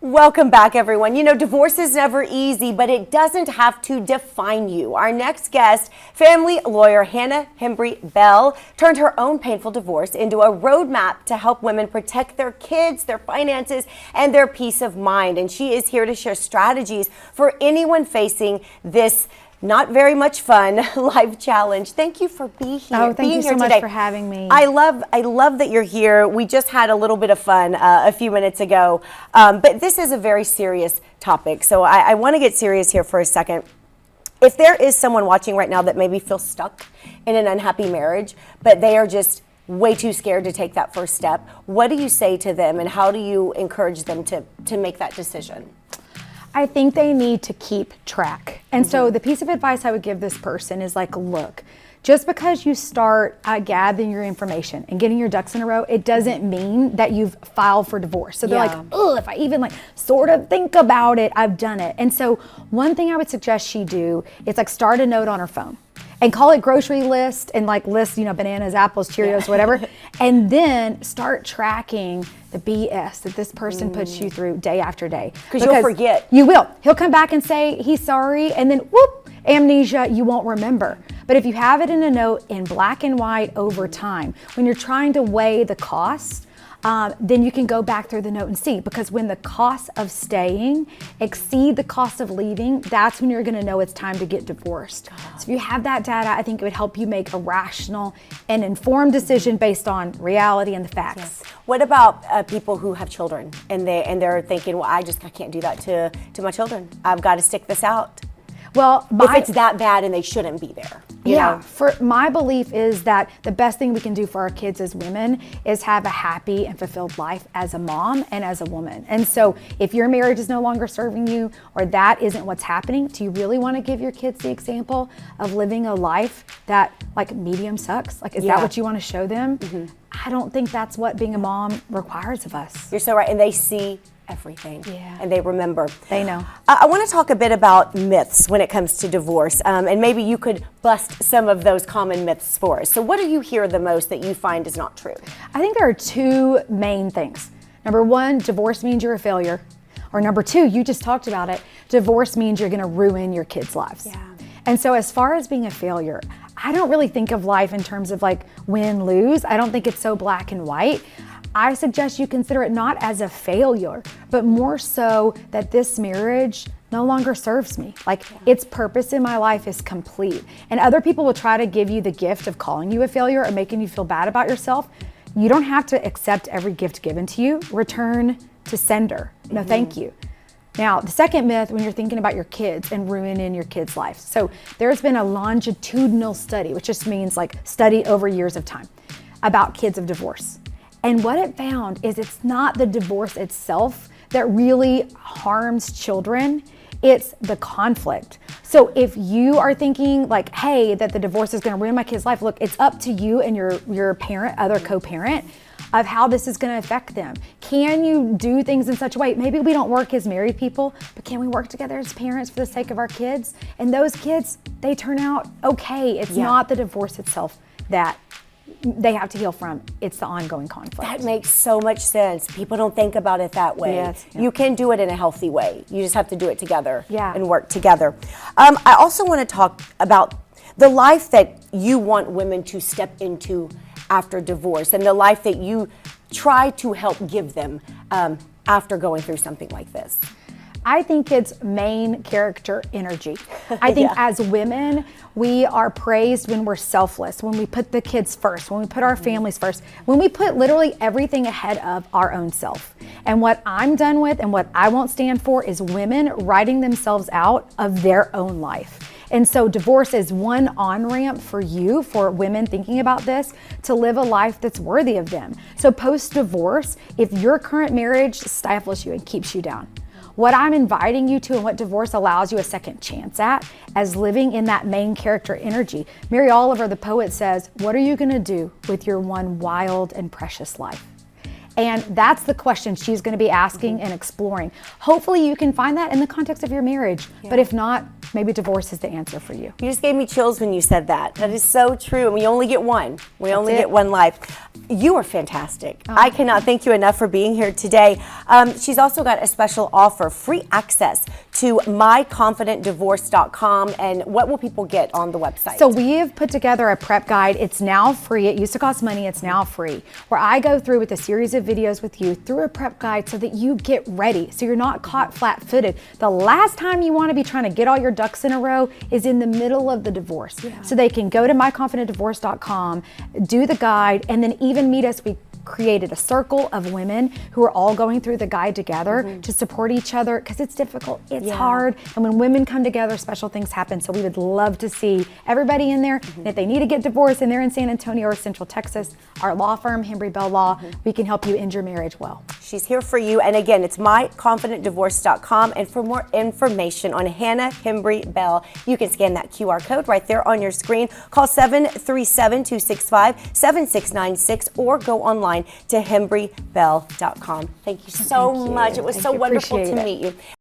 Welcome back, everyone. You know, divorce is never easy, but it doesn't have to define you. Our next guest, family lawyer Hembree Bell, turned her own painful divorce into a roadmap to help women protect their kids, their finances, and their peace of mind. And she is here to share strategies for anyone facing this not very much fun life challenge. Thank you for being here. Oh, thank you so much for having me. I love that you're here. We just had a little bit of fun a few minutes ago, but this is a very serious topic. So I want to get serious here for a second. If there is someone watching right now that maybe feels stuck in an unhappy marriage, but they are just way too scared to take that first step, what do you say to them, and how do you encourage them to make that decision? I think they need to keep track. And so the piece of advice I would give this person is like, look, just because you start gathering your information and getting your ducks in a row, it doesn't mean that you've filed for divorce. So they're like, oh, if I even like sort of think about it, I've done it. And so one thing I would suggest she do is like start a note on her phone and call it grocery list and like list, you know, bananas, apples, Cheerios, whatever. And then start tracking the BS that this person puts you through day after day. Because you'll forget. You will. He'll come back and say he's sorry, and then whoop, amnesia, you won't remember. But if you have it in a note in black and white over time, when you're trying to weigh the cost, then you can go back through the note and see, because when the costs of staying exceed the cost of leaving, that's when you're going to know it's time to get divorced. So if you have that data, I think it would help you make a rational and informed decision based on reality and the facts. Yes. What about people who have children and they're thinking, well, I can't do that to my children. I've got to stick this out. Well, if it's that bad and they shouldn't be there. You know? For my belief is that the best thing we can do for our kids as women is have a happy and fulfilled life as a mom and as a woman. And so if your marriage is no longer serving you, or that isn't what's happening, do you really want to give your kids the example of living a life that like medium sucks? Like, is that what you want to show them? I don't think that's what being a mom requires of us. You're so right. And they see everything, and they remember. They know. I want to talk a bit about myths when it comes to divorce, and maybe you could bust some of those common myths for us. So what do you hear the most that you find is not true? I think there are two main things. Number one, divorce means you're a failure. Or number two, you just talked about it, divorce means you're going to ruin your kids' lives. And so as far as being a failure, I don't really think of life in terms of like win, lose. I don't think it's so black and white. I suggest you consider it not as a failure, but more so that this marriage no longer serves me. Like its purpose in my life is complete. And other people will try to give you the gift of calling you a failure or making you feel bad about yourself. You don't have to accept every gift given to you. Return to sender. No, thank you. Now, the second myth when you're thinking about your kids and ruining your kids' life. So there's been a longitudinal study, which just means like study over years of time, about kids of divorce. And what it found is it's not the divorce itself that really harms children, it's the conflict. So if you are thinking like, hey, that the divorce is gonna ruin my kid's life, look, it's up to you and your parent, other co-parent, of how this is gonna affect them. Can you do things in such a way, maybe we don't work as married people, but can we work together as parents for the sake of our kids? And those kids, they turn out okay. It's not the divorce itself that they have to heal from. It's the ongoing conflict. That makes so much sense. People don't think about it that way. You can do it in a healthy way. You just have to do it together and work together. I also want to talk about the life that you want women to step into after divorce and the life that you try to help give them after going through something like this. I think it's main character energy. I think as women, we are praised when we're selfless, when we put the kids first, when we put our families first, when we put literally everything ahead of our own self. And what I'm done with and what I won't stand for is women writing themselves out of their own life. And so divorce is one on-ramp for you, for women thinking about this, to live a life that's worthy of them. So post-divorce, if your current marriage stifles you and keeps you down, what I'm inviting you to and what divorce allows you a second chance at as living in that main character energy. Mary Oliver, the poet, says, what are you gonna do with your one wild and precious life? And that's the question she's gonna be asking and exploring. Hopefully you can find that in the context of your marriage, but if not, maybe divorce is the answer for you. You just gave me chills when you said that. That is so true. And we only get one. We only it. get one life. You are fantastic. I cannot thank you enough for being here today. She's also got a special offer, free access to myconfidentdivorce.com. And what will people get on the website? So we have put together a prep guide. It's now free. It used to cost money. It's now free, where I go through with a series of videos with you through a prep guide so that you get ready, so you're not caught flat-footed. The last time you want to be trying to get all your ducks in a row is in the middle of the divorce. So they can go to myconfidentdivorce.com, do the guide, and then even meet us. We created a circle of women who are all going through the guide together to support each other, because it's difficult, it's hard, and when women come together, special things happen. So we would love to see everybody in there. And if they need to get divorced and they're in San Antonio or Central Texas, our law firm, Hembree Bell Law, we can help you end your marriage well. She's here for you. And again, it's myconfidentdivorce.com. And for more information on Hannah Hembree Bell, you can scan that QR code right there on your screen. Call 737-265-7696 or go online to hembreebell.com. Thank you so much. It was so wonderful to meet you.